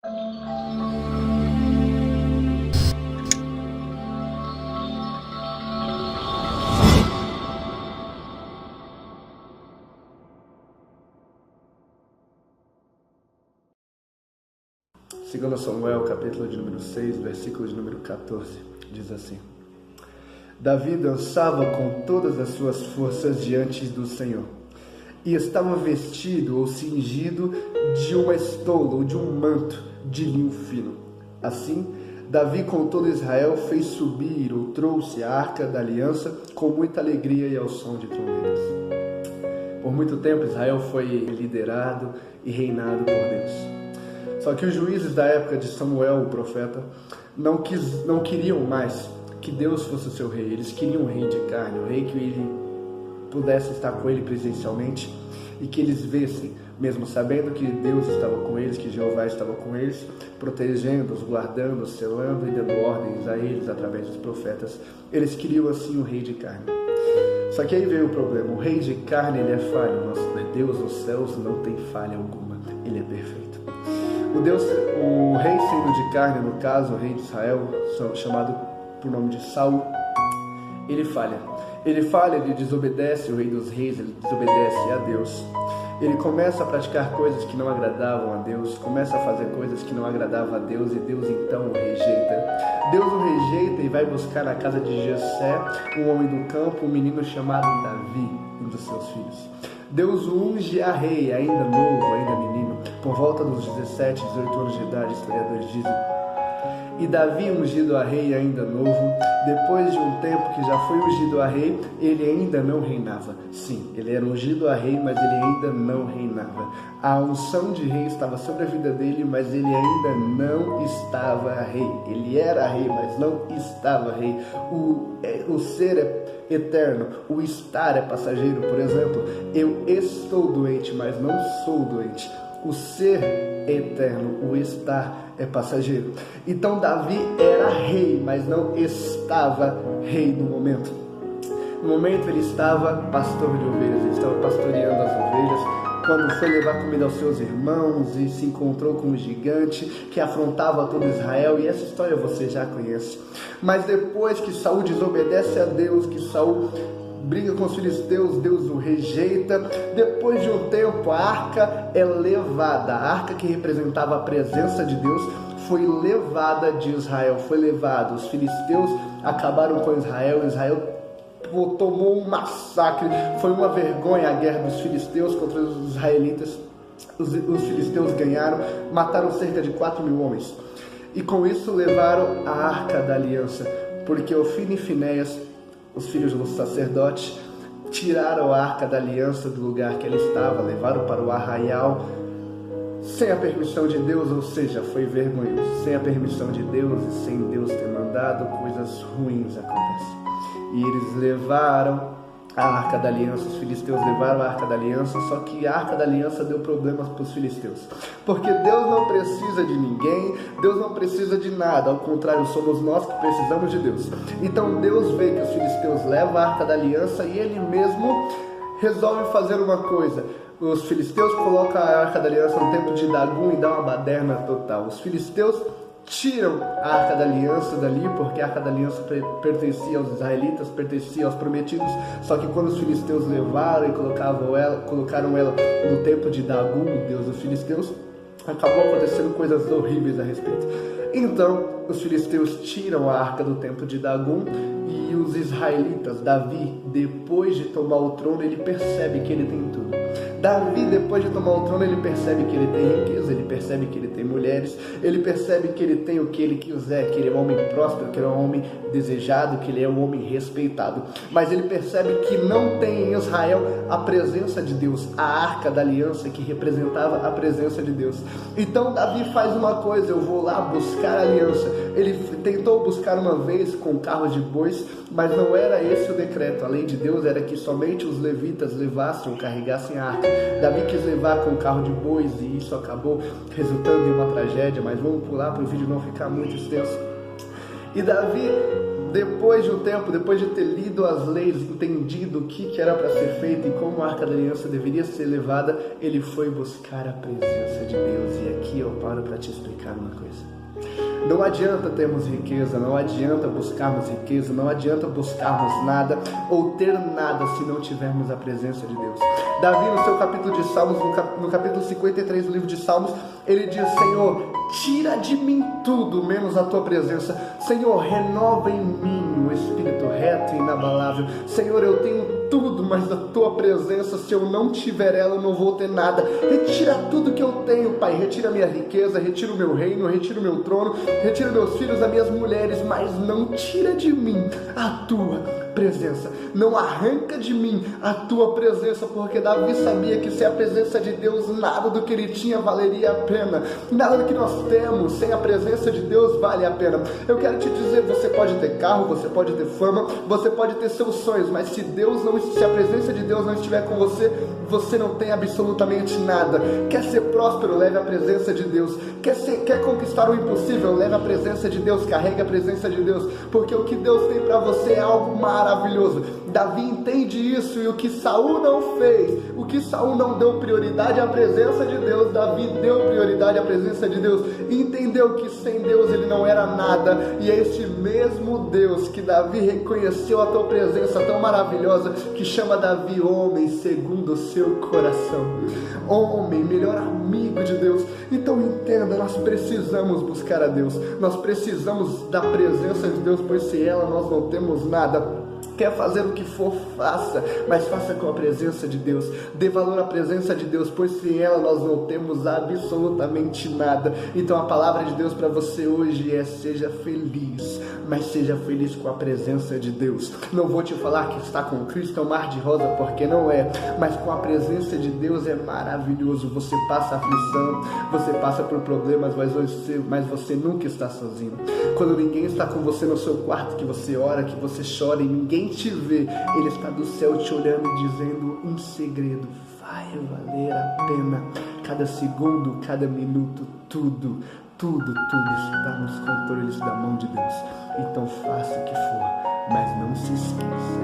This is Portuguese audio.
Segundo Samuel, capítulo de número 6, versículo de número 14, diz assim: Davi dançava com todas as suas forças diante do Senhor, e estava vestido ou cingido de uma estola ou de um manto de linho fino. Assim, Davi com todo Israel fez subir ou trouxe a arca da aliança com muita alegria e ao som de trombetas. Por muito tempo Israel foi liderado e reinado por Deus. Só que os juízes da época de Samuel, o profeta, não queriam mais que Deus fosse o seu rei. Eles queriam um rei de carne, um rei que ele pudesse estar com ele presencialmente e que eles vissem, mesmo sabendo que Deus estava com eles, que Jeová estava com eles, protegendo-os, guardando-os, selando e dando ordens a eles através dos profetas. Eles queriam assim um rei de carne. Só que aí veio o problema: o rei de carne ele é falho, mas Deus nos céus não tem falha alguma, ele é perfeito. O rei sendo de carne, no caso, o rei de Israel, chamado por nome de Saul, ele falha, ele desobedece o rei dos reis, ele desobedece a Deus. Ele começa a praticar coisas que não agradavam a Deus, começa a fazer coisas que não agradavam a Deus, e Deus então o rejeita. Deus o rejeita e vai buscar na casa de Jessé, um homem do campo, um menino chamado Davi, um dos seus filhos. Deus o unge a rei, ainda novo, ainda menino, por volta dos 17, 18 anos de idade, historiadores dizem. E Davi, ungido a rei ainda novo, depois de um tempo que já foi ungido a rei, ele ainda não reinava. Sim, ele era ungido a rei, mas ele ainda não reinava. A unção de rei estava sobre a vida dele, mas ele ainda não estava rei. Ele era rei, mas não estava rei. O ser é eterno, o estar é passageiro. Por exemplo, eu estou doente, mas não sou doente. O ser é eterno, o estar é passageiro. Então Davi era rei, mas não estava rei no momento. No momento ele estava pastor de ovelhas, ele estava pastoreando as ovelhas, quando foi levar comida aos seus irmãos e se encontrou com um gigante que afrontava todo Israel, e essa história você já conhece. Mas depois que Saul desobedece a Deus, que Saul briga com os filisteus, Deus o rejeita. Depois de um tempo, a arca é levada. A arca que representava a presença de Deus foi levada de Israel, foi levada. Os filisteus acabaram com Israel, Israel tomou um massacre, foi uma vergonha a guerra dos filisteus contra os israelitas. Os filisteus ganharam, mataram cerca de 4.000 homens. E com isso levaram a arca da aliança, porque Ofni e Finéias, os filhos do sacerdote, tiraram a arca da aliança do lugar que ela estava, levaram para o arraial sem a permissão de Deus, ou seja, foi vergonhoso. Sem a permissão de Deus e sem Deus ter mandado, coisas ruins acontecem. E eles levaram a arca da aliança, os filisteus levaram a arca da aliança, só que a arca da aliança deu problemas para os filisteus, porque Deus não precisa de ninguém, Deus não precisa de nada, ao contrário, somos nós que precisamos de Deus. Então Deus vê que os filisteus levam a arca da aliança e ele mesmo resolve fazer uma coisa. Os filisteus colocam a arca da aliança no templo de Dagum e dá uma baderna total. Os filisteus tiram a arca da aliança dali, porque a arca da aliança pertencia aos israelitas, pertencia aos prometidos. Só que quando os filisteus levaram e colocaram ela no templo de Dagum, o deus dos filisteus, acabou acontecendo coisas horríveis a respeito. Então os filisteus tiram a arca do templo de Dagum, e os israelitas, Davi, depois de tomar o trono, ele percebe que ele tem tudo. Davi, depois de tomar o trono, ele percebe que ele tem riqueza, ele percebe que ele tem mulheres, ele percebe que ele tem o que ele quiser, que ele é um homem próspero, que ele é um homem desejado, que ele é um homem respeitado. Mas ele percebe que não tem em Israel a presença de Deus, a arca da aliança que representava a presença de Deus. Então Davi faz uma coisa: eu vou lá buscar a aliança. Ele tentou buscar uma vez com carros de bois, mas não era esse o decreto. A lei de Deus era que somente os levitas levassem ou carregassem a arca. Davi quis levar com carro de bois e isso acabou resultando em uma tragédia, mas vamos pular para o vídeo não ficar muito extenso. E Davi, depois de um tempo, depois de ter lido as leis, entendido o que era para ser feito e como a Arca da Aliança deveria ser levada, ele foi buscar a presença de Deus. E aqui eu paro para te explicar uma coisa. Não adianta termos riqueza, não adianta buscarmos riqueza, não adianta buscarmos nada ou ter nada se não tivermos a presença de Deus. Davi, no seu capítulo de Salmos, no capítulo 53 do livro de Salmos, ele diz: Senhor, tira de mim tudo menos a tua presença. Senhor, renova em mim o espírito reto e inabalável. Senhor, eu tenho tudo, mas a tua presença, se eu não tiver ela, eu não vou ter nada. Retira tudo que eu tenho, Pai. Retira a minha riqueza, retira o meu reino, retira o meu trono, retira meus filhos, as minhas mulheres, mas não tira de mim a tua presença. Não arranca de mim a tua presença, porque Davi sabia que sem a presença de Deus, nada do que ele tinha valeria a pena. Nada do que nós temos sem a presença de Deus vale a pena. Eu quero te dizer, você pode ter carro, você pode ter fama, você pode ter seus sonhos, mas se a presença de Deus não estiver com você, você não tem absolutamente nada. Quer ser próspero? Leve a presença de Deus. Quer conquistar o impossível? Leve a presença de Deus, carregue a presença de Deus, porque o que Deus tem para você é algo maravilhoso. Davi entende isso, e o que Saul não fez, o que Saul não deu prioridade à presença de Deus, Davi deu prioridade à presença de Deus, e entendeu que sem Deus ele não era nada. E é este mesmo Deus que Davi reconheceu a tua presença tão maravilhosa, que chama Davi homem segundo o seu coração, homem, melhor amigo de Deus. Então entenda, nós precisamos buscar a Deus, nós precisamos da presença de Deus, pois sem ela nós não temos nada. Quer fazer o que for, faça, mas faça com a presença de Deus. Dê valor à presença de Deus, pois sem ela nós não temos absolutamente nada. Então a palavra de Deus para você hoje é: seja feliz, mas seja feliz com a presença de Deus. Não vou te falar que está com Cristo é um mar de rosa, porque não é, mas com a presença de Deus é maravilhoso. Você passa aflição, você passa por problemas, mas você nunca está sozinho. Quando ninguém está com você no seu quarto, que você ora, que você chora e ninguém te vê, Ele está do céu te olhando e dizendo em segredo: vai valer a pena. Cada segundo, cada minuto, tudo está nos controles da mão de Deus. Então faça o que for, mas não se esqueça